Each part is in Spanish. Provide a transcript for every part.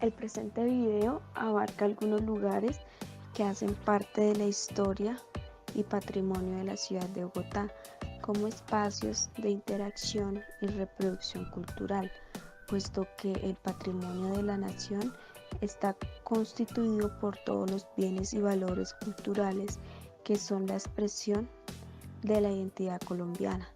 El presente video abarca algunos lugares que hacen parte de la historia y patrimonio de la ciudad de Bogotá como espacios de interacción y reproducción cultural, puesto que el patrimonio de la nación está constituido por todos los bienes y valores culturales que son la expresión de la identidad colombiana,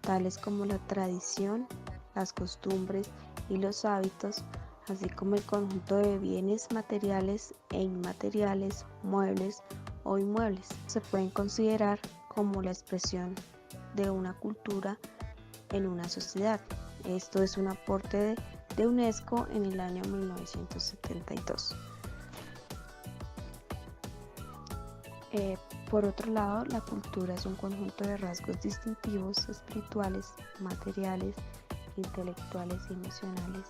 tales como la tradición, las costumbres y los hábitos, así como el conjunto de bienes materiales e inmateriales, muebles o inmuebles. Se pueden considerar como la expresión de una cultura en una sociedad. Esto es un aporte de UNESCO en el año 1972. Por otro lado, la cultura es un conjunto de rasgos distintivos, espirituales, materiales, intelectuales y emocionales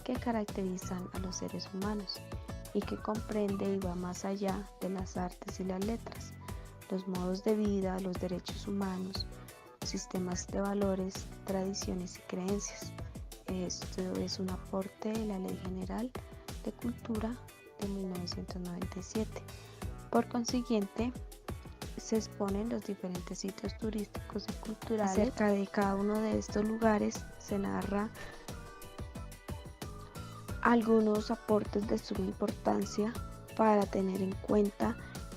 que caracterizan a los seres humanos y que comprende y va más allá de las artes y las letras, los modos de vida, los derechos humanos, sistemas de valores, tradiciones y creencias. Esto es un aporte de la Ley General de Cultura de 1997. Por consiguiente, se exponen los diferentes sitios turísticos y culturales. Acerca de cada uno de estos lugares se narra algunos aportes de suma importancia para tener en cuenta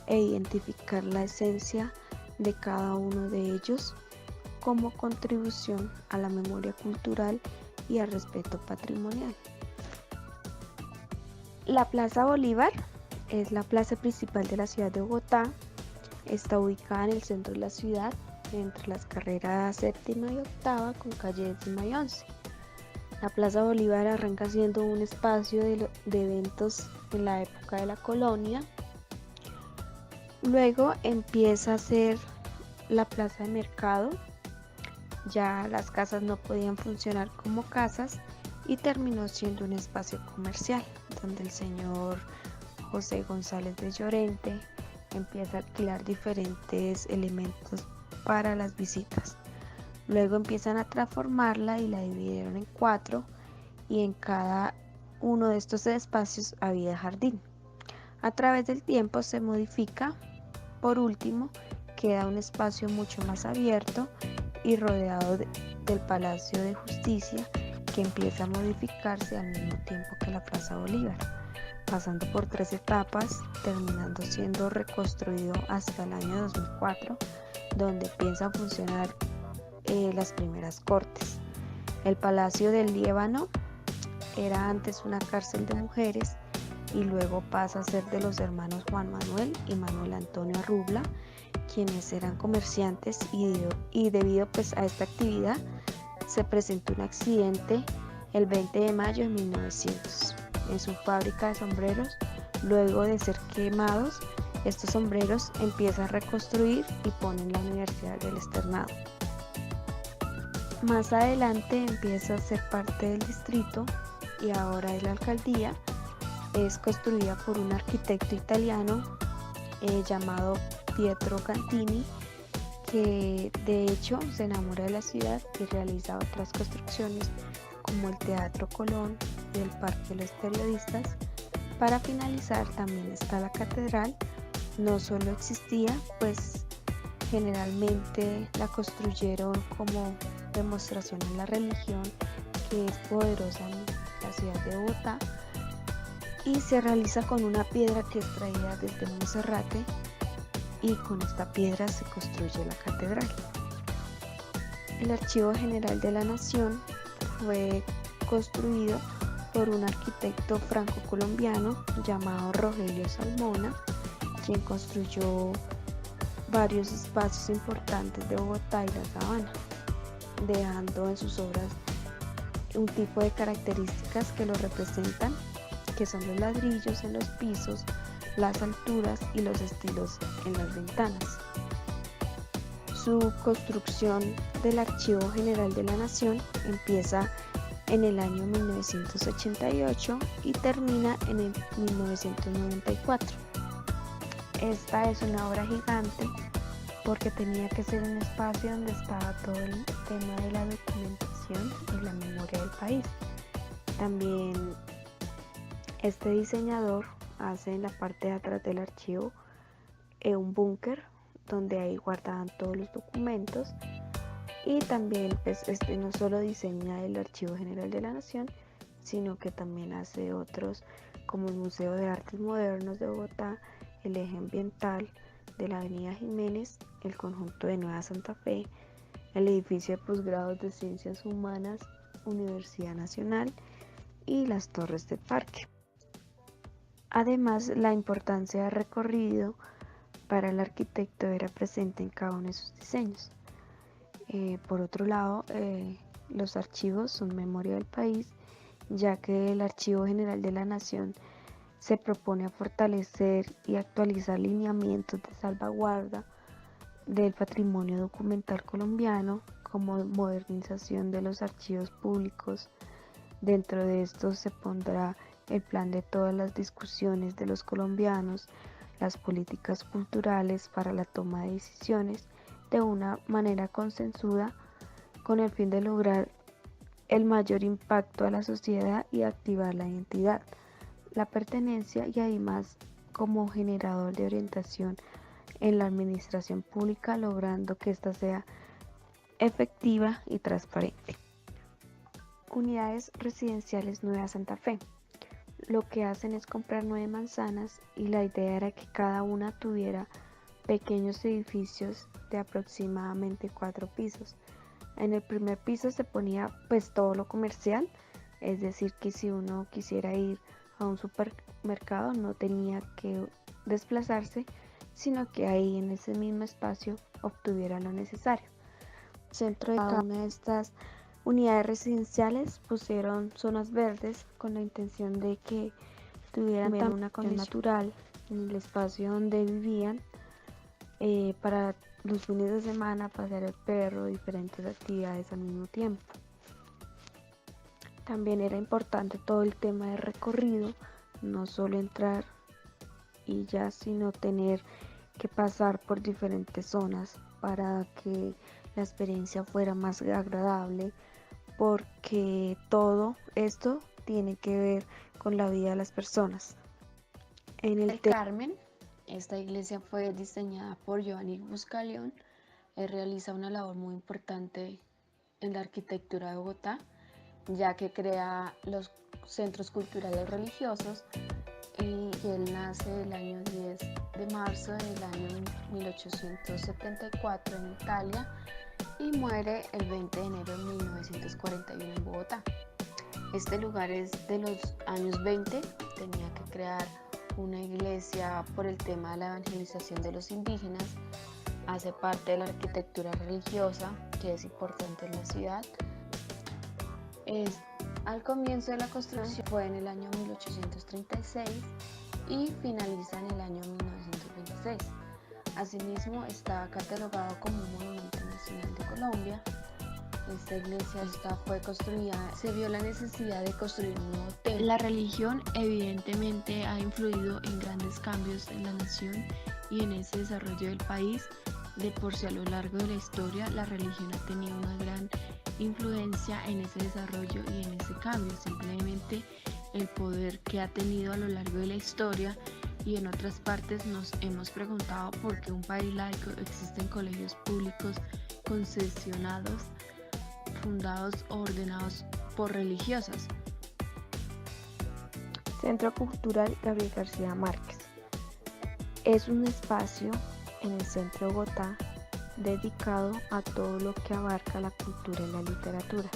e identificar la esencia de cada uno de ellos como contribución a la memoria cultural y al respeto patrimonial. La Plaza Bolívar es la plaza principal de la ciudad de Bogotá. Está ubicada en el centro de la ciudad, entre las carreras séptima y octava con calle 11. La Plaza Bolívar arranca siendo un espacio de eventos en la época de la colonia. Luego empieza a ser la plaza de mercado. Ya las casas no podían funcionar como casas y terminó siendo un espacio comercial donde el señor José González de Llorente empieza a alquilar diferentes elementos para las visitas. Luego empiezan a transformarla y la dividieron en 4 y en cada uno de estos espacios había jardín. A través del tiempo se modifica. Por último, queda un espacio mucho más abierto y rodeado del Palacio de Justicia, que empieza a modificarse al mismo tiempo que la Plaza Bolívar, pasando por 3 etapas, terminando siendo reconstruido hasta el año 2004, donde empiezan a funcionar las primeras cortes. El Palacio del Líbano era antes una cárcel de mujeres y luego pasa a ser de los hermanos Juan Manuel y Manuel Antonio Arrubla, quienes eran comerciantes y debido a esta actividad se presentó un accidente el 20 de mayo de 1900 en su fábrica de sombreros. Luego de ser quemados, estos sombreros empiezan a reconstruir y ponen la Universidad del Externado. Más adelante empieza a ser parte del distrito y ahora es la alcaldía. Es construida por un arquitecto italiano llamado Pietro Cantini, que de hecho se enamora de la ciudad y realiza otras construcciones como el Teatro Colón y el Parque de los Periodistas. Para finalizar, también está la catedral. No solo existía, pues generalmente la construyeron como demostración en la religión, que es poderosa en la ciudad de Bogotá, y se realiza con una piedra que es traída desde Monserrate, y con esta piedra se construye la catedral. El Archivo General de la Nación fue construido por un arquitecto franco-colombiano llamado Rogelio Salmona, quien construyó varios espacios importantes de Bogotá y la Sabana, dejando en sus obras un tipo de características que lo representan, que son los ladrillos en los pisos, las alturas y los estilos en las ventanas. Su construcción del Archivo General de la Nación empieza en el año 1988 y termina en el 1994. Esta es una obra gigante porque tenía que ser un espacio donde estaba todo el tema de la documentación y la memoria del país. También Este diseñador hace en la parte de atrás del archivo un búnker donde ahí guardaban todos los documentos, y también pues no solo diseña el Archivo General de la Nación, sino que también hace otros como el Museo de Artes Modernos de Bogotá, el Eje Ambiental de la Avenida Jiménez, el conjunto de Nueva Santa Fe, el edificio de posgrados de Ciencias Humanas, Universidad Nacional y las torres del parque. Además, la importancia del recorrido para el arquitecto era presente en cada uno de sus diseños. Por otro lado, los archivos son memoria del país, ya que el Archivo General de la Nación se propone a fortalecer y actualizar lineamientos de salvaguarda del patrimonio documental colombiano, como modernización de los archivos públicos. Dentro de esto se pondrá el plan de todas las discusiones de los colombianos, las políticas culturales para la toma de decisiones de una manera consensuada, con el fin de lograr el mayor impacto a la sociedad y activar la identidad, la pertenencia, y además como generador de orientación en la administración pública, logrando que ésta sea efectiva y transparente. Unidades residenciales Nueva Santa Fe. Lo que hacen es comprar 9 manzanas y la idea era que cada una tuviera pequeños edificios de aproximadamente 4 pisos. En el primer piso se ponía pues todo lo comercial, es decir que si uno quisiera ir a un supermercado no tenía que desplazarse, sino que ahí en ese mismo espacio obtuviera lo necesario. Centro de cada una de estas unidades residenciales pusieron zonas verdes con la intención de que tuvieran también una condición natural en el espacio donde vivían, para los fines de semana pasear el perro, diferentes actividades al mismo tiempo. También era importante todo el tema de recorrido, no solo entrar y ya, sino tener que pasar por diferentes zonas para que la experiencia fuera más agradable, porque todo esto tiene que ver con la vida de las personas. En el Carmen, esta iglesia fue diseñada por Giovanni Buscalión. Él realiza una labor muy importante en la arquitectura de Bogotá, ya que crea los centros culturales religiosos, y él nace el año 10 de marzo del año 1874 en Italia y muere el 20 de enero de 1941 en Bogotá. Este lugar es de los años 20, tenía que crear una iglesia por el tema de la evangelización de los indígenas, hace parte de la arquitectura religiosa que es importante en la ciudad. Al comienzo de la construcción fue en el año 1836 y finaliza en el año 1926. Asimismo, está catalogado como un monumento nacional de Colombia. Esta iglesia fue construida, se vio la necesidad de construir un nuevo templo. La religión evidentemente ha influido en grandes cambios en la nación y en ese desarrollo del país. De por sí, a lo largo de la historia, la religión ha tenido una gran influencia en ese desarrollo y en ese cambio. Simplemente el poder que ha tenido a lo largo de la historia, y en otras partes nos hemos preguntado por qué un país laico existen colegios públicos concesionados, fundados o ordenados por religiosas. Centro Cultural Gabriel García Márquez. Es un espacio en el centro de Bogotá dedicado a todo lo que abarca la cultura y la literatura.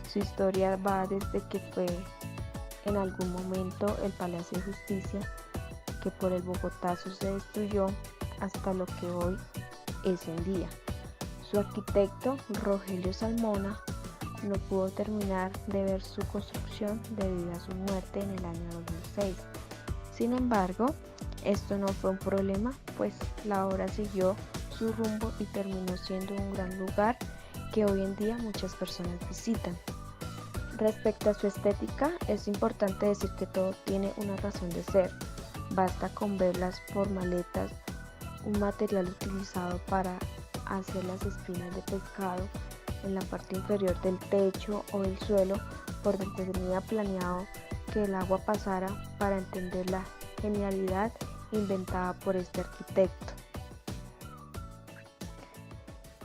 Su historia va desde que fue en algún momento el Palacio de Justicia, que por el Bogotazo se destruyó, hasta lo que hoy es en día. Su arquitecto, Rogelio Salmona, no pudo terminar de ver su construcción debido a su muerte en el año 2006. Sin embargo, esto no fue un problema, pues la obra siguió su rumbo y terminó siendo un gran lugar que hoy en día muchas personas visitan. Respecto a su estética, es importante decir que todo tiene una razón de ser. Basta con ver las formaletas, un material utilizado para hacer las espinas de pescado en la parte inferior del techo o del suelo, por donde tenía planeado que el agua pasara para entender la genialidad inventada por este arquitecto.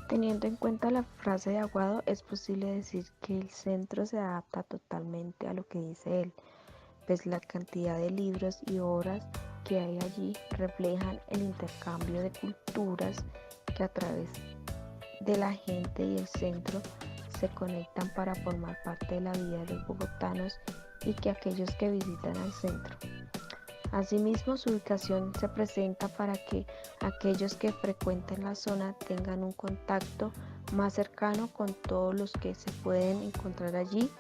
Teniendo en cuenta la frase de Aguado, es posible decir que el centro se adapta totalmente a lo que dice él, pues la cantidad de libros y obras que hay allí reflejan el intercambio de culturas que a través de la gente y el centro se conectan para formar parte de la vida de los bogotanos y que aquellos que visitan al centro. Asimismo, su ubicación se presenta para que aquellos que frecuenten la zona tengan un contacto más cercano con todos los que se pueden encontrar allí,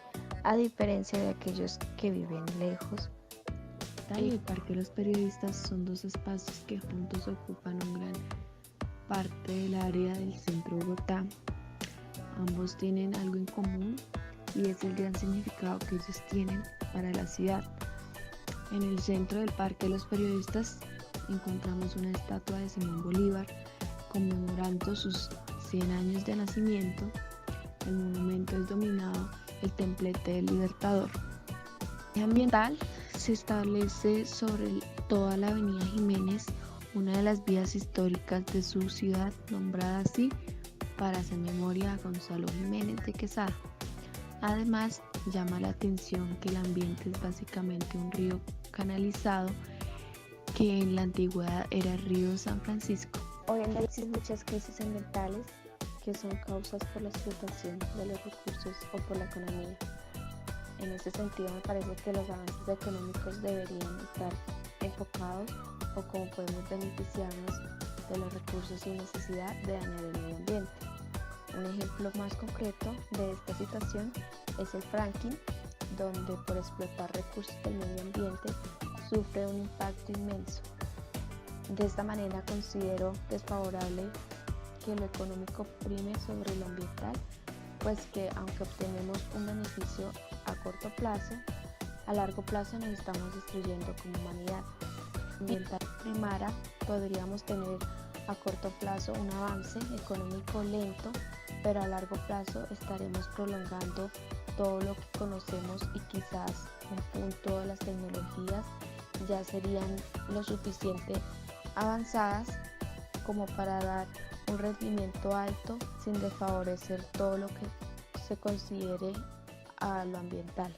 a diferencia de aquellos que viven lejos. El Parque de los Periodistas son dos espacios que juntos ocupan una gran parte del área del centro de Bogotá. Ambos tienen algo en común y es el gran significado que ellos tienen para la ciudad. En el centro del Parque de los Periodistas encontramos una estatua de Simón Bolívar conmemorando sus 100 años de nacimiento. El monumento es dominado el templete del Libertador. El ambiental se establece sobre toda la avenida Jiménez, una de las vías históricas de su ciudad, nombrada así para hacer memoria a Gonzalo Jiménez de Quesada. Además, llama la atención que el ambiente es básicamente un río canalizado que en la antigüedad era el río San Francisco. Hoy en día existen muchas crisis ambientales que son causas por la explotación de los recursos o por la economía. En ese sentido, me parece que los avances económicos deberían estar enfocados o cómo podemos beneficiarnos de los recursos sin necesidad de dañar el medio ambiente. Un ejemplo más concreto de esta situación es el fracking, donde por explotar recursos del medio ambiente sufre un impacto inmenso. De esta manera considero desfavorable que lo económico prime sobre lo ambiental, pues que aunque obtenemos un beneficio a corto plazo, a largo plazo nos estamos destruyendo como humanidad. Ambiental primara, podríamos tener a corto plazo un avance económico lento, pero a largo plazo estaremos prolongando todo lo que conocemos y quizás un punto de las tecnologías ya serían lo suficiente avanzadas como para dar un rendimiento alto sin desfavorecer todo lo que se considere a lo ambiental.